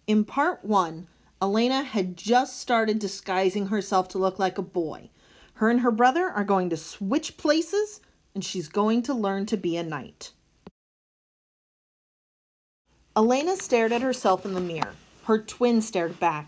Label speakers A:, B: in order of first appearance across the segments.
A: In part 1, Alanna had just started disguising herself to look like a boy. Her and her brother are going to switch places, and she's going to learn to be a knight. Alanna stared at herself in the mirror. Her twin stared back,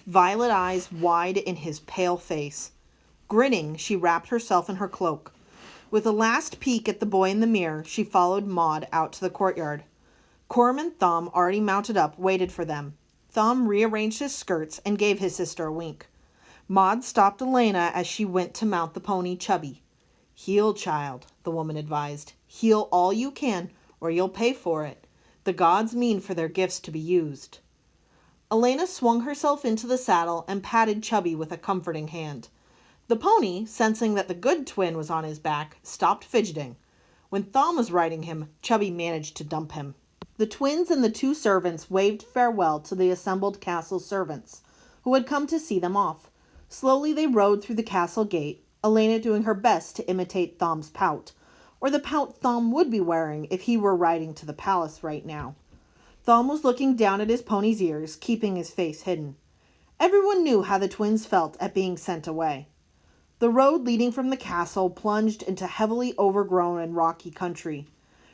A: violet eyes wide in his pale face. Grinning, she wrapped herself in her cloak. With a last peek at the boy in the mirror, she followed Maud out to the courtyard. Coram and Thom, already mounted up, waited for them. Thom rearranged his skirts and gave his sister a wink. Maud stopped Alanna as she went to mount the pony Chubby. "Heal, child," the woman advised. "Heal all you can, or you'll pay for it. The gods mean for their gifts to be used." Alanna swung herself into the saddle and patted Chubby with a comforting hand. The pony, sensing that the good twin was on his back, stopped fidgeting. When Thom was riding him, Chubby managed to dump him. The twins and the 2 servants waved farewell to the assembled castle servants, who had come to see them off. Slowly they rode through the castle gate, Alanna doing her best to imitate Thom's pout, or the pout Thom would be wearing if he were riding to the palace right now. Thom was looking down at his pony's ears, keeping his face hidden. Everyone knew how the twins felt at being sent away. The road leading from the castle plunged into heavily overgrown and rocky country.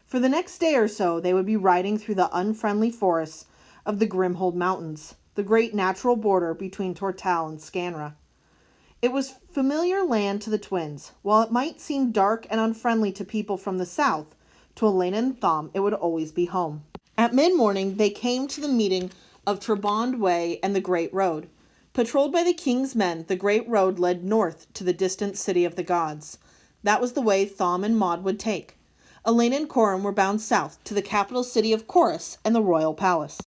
A: For the next day or so, they would be riding through the unfriendly forests of the Grimhold Mountains, the great natural border between Tortal and Scanra. It was familiar land to the twins. While it might seem dark and unfriendly to people from the south, to Alanna and Thom it would always be home. At mid-morning, they came to the meeting of Trebond Way and the Great Road. Patrolled by the king's men, the Great Road led north to the distant city of the gods. That was the way Thom and Maud would take. Alanna and Coram were bound south to the capital city of Chorus and the royal palace.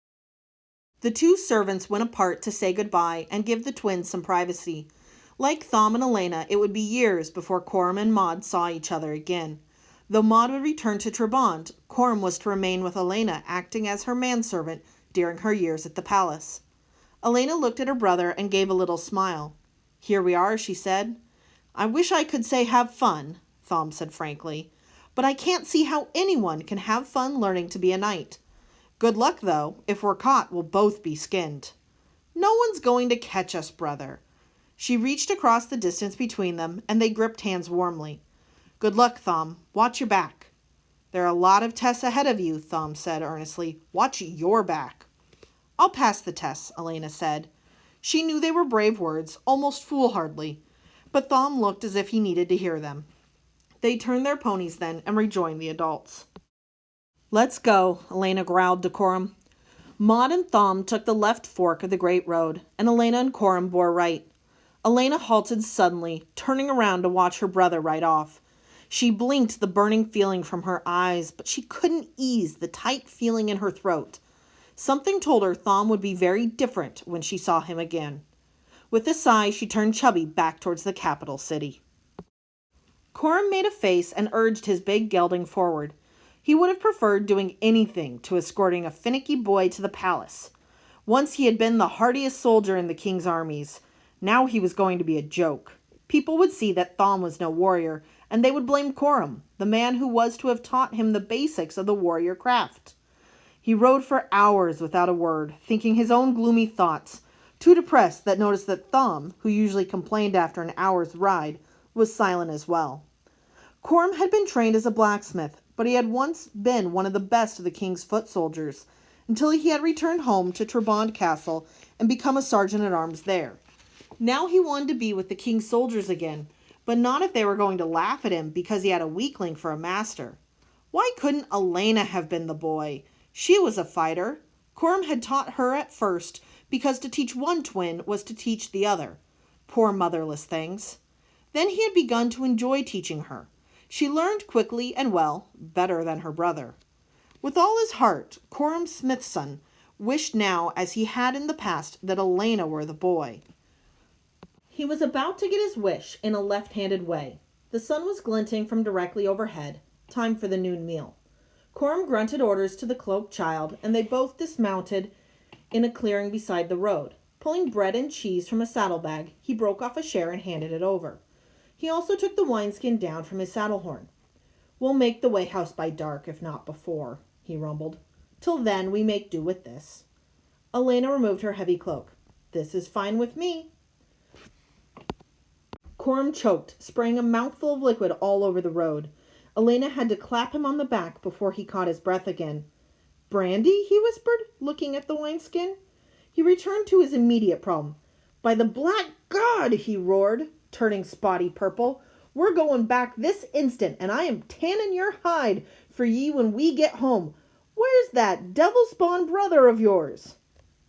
A: The 2 servants went apart to say goodbye and give the twins some privacy. Like Thom and Alanna, it would be years before Coram and Maud saw each other again. Though Maud would return to Trebond, Coram was to remain with Alanna, acting as her manservant during her years at the palace. Alanna looked at her brother and gave a little smile. "Here we are," she said. "I wish I could say have fun," Thom said frankly. "But I can't see how anyone can have fun learning to be a knight. Good luck, though. If we're caught, we'll both be skinned." "No one's going to catch us, brother." She reached across the distance between them, and they gripped hands warmly. "Good luck, Thom. Watch your back." "There are a lot of tests ahead of you," Thom said earnestly. "Watch your back." "I'll pass the tests," Alanna said. She knew they were brave words, almost foolhardy, but Thom looked as if he needed to hear them. They turned their ponies then and rejoined the adults. "Let's go," Alanna growled to Coram. Maud and Thom took the left fork of the Great Road, and Alanna and Coram bore right. Alanna halted suddenly, turning around to watch her brother ride off. She blinked the burning feeling from her eyes, but she couldn't ease the tight feeling in her throat. Something told her Thom would be very different when she saw him again. With a sigh, she turned Chubby back towards the capital city. Coram made a face and urged his big gelding forward. He would have preferred doing anything to escorting a finicky boy to the palace. Once he had been the hardiest soldier in the king's armies. Now he was going to be a joke. People would see that Thom was no warrior, and they would blame Coram, the man who was to have taught him the basics of the warrior craft. He rode for hours without a word, thinking his own gloomy thoughts, too depressed that noticed that Thom, who usually complained after an hour's ride, was silent as well. Coram had been trained as a blacksmith, but he had once been one of the best of the king's foot soldiers, until he had returned home to Trebond Castle and become a sergeant-at-arms there. Now he wanted to be with the king's soldiers again, but not if they were going to laugh at him because he had a weakling for a master. Why couldn't Alanna have been the boy? She was a fighter. Coram had taught her at first, because to teach one twin was to teach the other. Poor motherless things. Then he had begun to enjoy teaching her. She learned quickly and well, better than her brother. With all his heart, Coram Smithson wished now, as he had in the past, that Alanna were the boy. He was about to get his wish in a left-handed way. The sun was glinting from directly overhead. Time for the noon meal. Coram grunted orders to the cloaked child, and they both dismounted in a clearing beside the road. Pulling bread and cheese from a saddlebag, he broke off a share and handed it over. He also took the wineskin down from his saddle horn. "We'll make the way house by dark, if not before," he rumbled. "Till then we make do with this." Alanna removed her heavy cloak. "This is fine with me." Coram choked, spraying a mouthful of liquid all over the road. Alanna had to clap him on the back before he caught his breath again. "Brandy?" he whispered, looking at the wineskin. He returned to his immediate problem. "By the black God!" he roared, turning spotty purple. "We're going back this instant, and I am tanning your hide for ye when we get home. Where's that devil-spawned brother of yours?"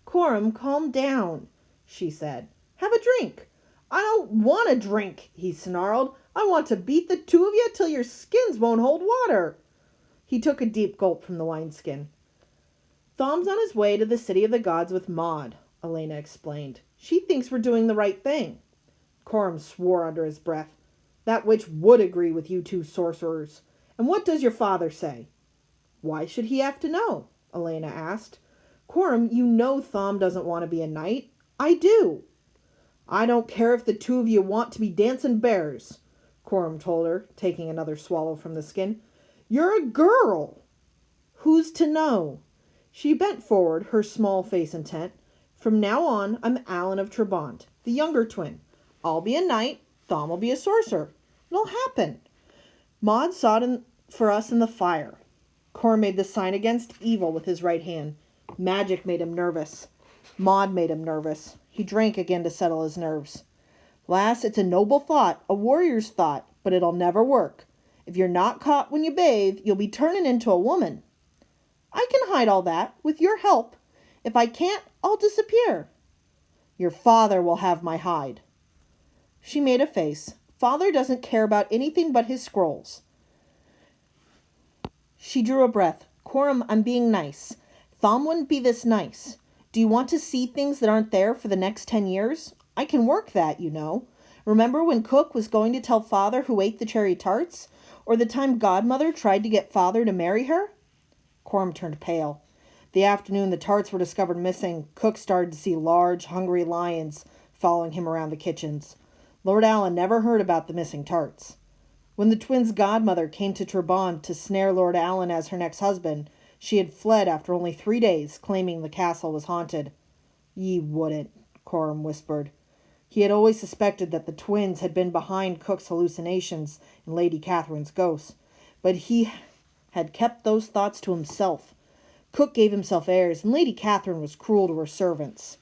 A: "Coram, calm down," she said. "Have a drink." "I don't want a drink," he snarled. "I want to beat the two of you till your skins won't hold water." He took a deep gulp from the wineskin. "Thom's on his way to the city of the gods with Maud," Alanna explained. "She thinks we're doing the right thing." Coram swore under his breath. "That witch would agree with you two sorcerers. And what does your father say?" "Why should he have to know?" Alanna asked. "Coram, you know Thom doesn't want to be a knight. I do." "I don't care if the two of you want to be dancing bears," Coram told her, taking another swallow from the skin. "You're a girl." "Who's to know?" She bent forward, her small face intent. "From now on, I'm Alan of Trabant, the younger twin. I'll be a knight, Thom will be a sorcerer. It'll happen. Maud saw it for us in the fire." Coram made the sign against evil with his right hand. Magic made him nervous. Maud made him nervous. He drank again to settle his nerves. "Lass, it's a noble thought, a warrior's thought, but it'll never work. If you're not caught when you bathe, you'll be turning into a woman." "I can hide all that, with your help. If I can't, I'll disappear." "Your father will have my hide." She made a face. "Father doesn't care about anything but his scrolls." She drew a breath. "Coram, I'm being nice. Thom wouldn't be this nice. Do you want to see things that aren't there for the next 10 years? I can work that, you know. Remember when Cook was going to tell Father who ate the cherry tarts? Or the time Godmother tried to get Father to marry her?" Coram turned pale. The afternoon the tarts were discovered missing, Cook started to see large, hungry lions following him around the kitchens. Lord Alan never heard about the missing tarts. When the twins' godmother came to Trabant to snare Lord Alan as her next husband, she had fled after only 3 days, claiming the castle was haunted. "Ye wouldn't," Coram whispered. He had always suspected that the twins had been behind Cook's hallucinations and Lady Catherine's ghosts, but he had kept those thoughts to himself. Cook gave himself airs, and Lady Catherine was cruel to her servants.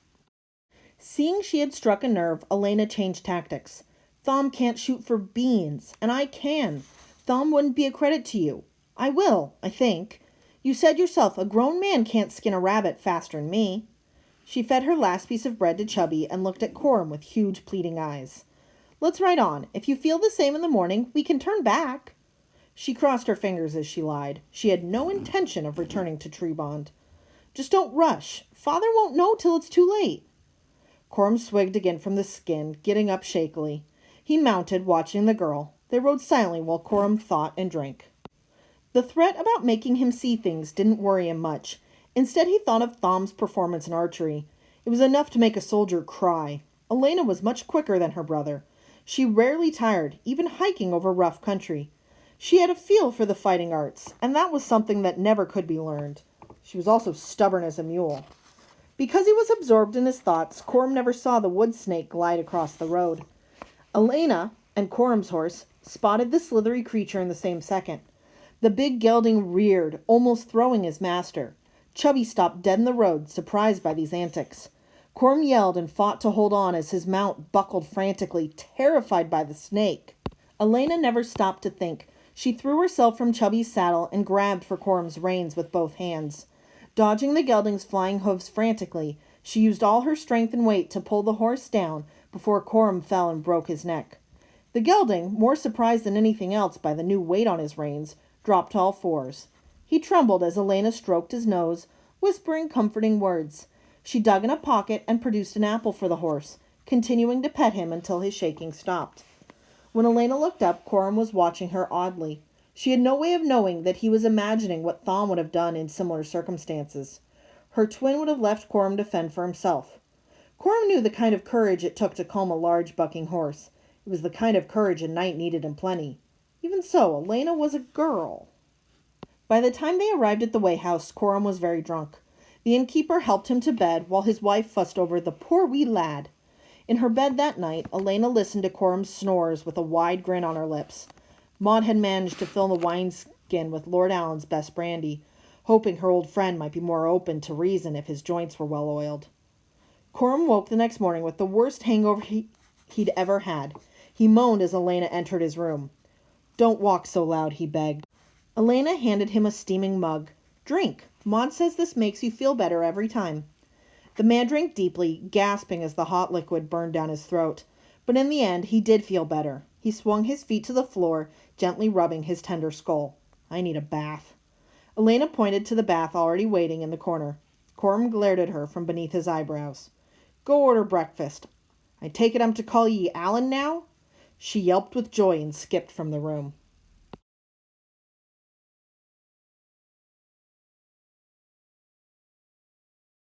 A: Seeing she had struck a nerve, Alanna changed tactics. "Thom can't shoot for beans, and I can. Thom wouldn't be a credit to you. I will, I think. You said yourself a grown man can't skin a rabbit faster'n me." She fed her last piece of bread to Chubby and looked at Coram with huge pleading eyes. "Let's ride on. If you feel the same in the morning, we can turn back." She crossed her fingers as she lied. She had no intention of returning to Trabant. "Just don't rush. Father won't know till it's too late." Coram swigged again from the skin, getting up shakily. He mounted, watching the girl. They rode silently while Coram thought and drank. The threat about making him see things didn't worry him much. Instead, he thought of Thom's performance in archery. It was enough to make a soldier cry. Alanna was much quicker than her brother. She rarely tired, even hiking over rough country. She had a feel for the fighting arts, and that was something that never could be learned. She was also stubborn as a mule. Because he was absorbed in his thoughts, Coram never saw the wood snake glide across the road. Alanna and Coram's horse spotted the slithery creature in the same second. The big gelding reared, almost throwing his master. Chubby stopped dead in the road, surprised by these antics. Coram yelled and fought to hold on as his mount buckled frantically, terrified by the snake. Alanna never stopped to think. She threw herself from Chubby's saddle and grabbed for Coram's reins with both hands. Dodging the gelding's flying hooves frantically, she used all her strength and weight to pull the horse down before Coram fell and broke his neck. The gelding, more surprised than anything else by the new weight on his reins, dropped to all fours. He trembled as Alanna stroked his nose, whispering comforting words. She dug in a pocket and produced an apple for the horse, continuing to pet him until his shaking stopped. When Alanna looked up, Coram was watching her oddly. She had no way of knowing that he was imagining what Thom would have done in similar circumstances. Her twin would have left Coram to fend for himself. Coram knew the kind of courage it took to calm a large bucking horse. It was the kind of courage a knight needed in plenty. Even so, Alanna was a girl. By the time they arrived at the Way House, Coram was very drunk. The innkeeper helped him to bed while his wife fussed over the poor wee lad. In her bed that night, Alanna listened to Coram's snores with a wide grin on her lips. Maud had managed to fill the wineskin with Lord Alan's best brandy, hoping her old friend might be more open to reason if his joints were well oiled. Coram woke the next morning with the worst hangover he'd ever had. He moaned as Alanna entered his room. "Don't walk so loud," he begged. Alanna handed him a steaming mug. "Drink. Maud says this makes you feel better every time." The man drank deeply, gasping as the hot liquid burned down his throat. But in the end, he did feel better. He swung his feet to the floor, gently rubbing his tender skull. "I need a bath." Alanna pointed to the bath already waiting in the corner. Coram glared at her from beneath his eyebrows. "Go order breakfast. I take it I'm to call ye Alan now?" She yelped with joy and skipped from the room.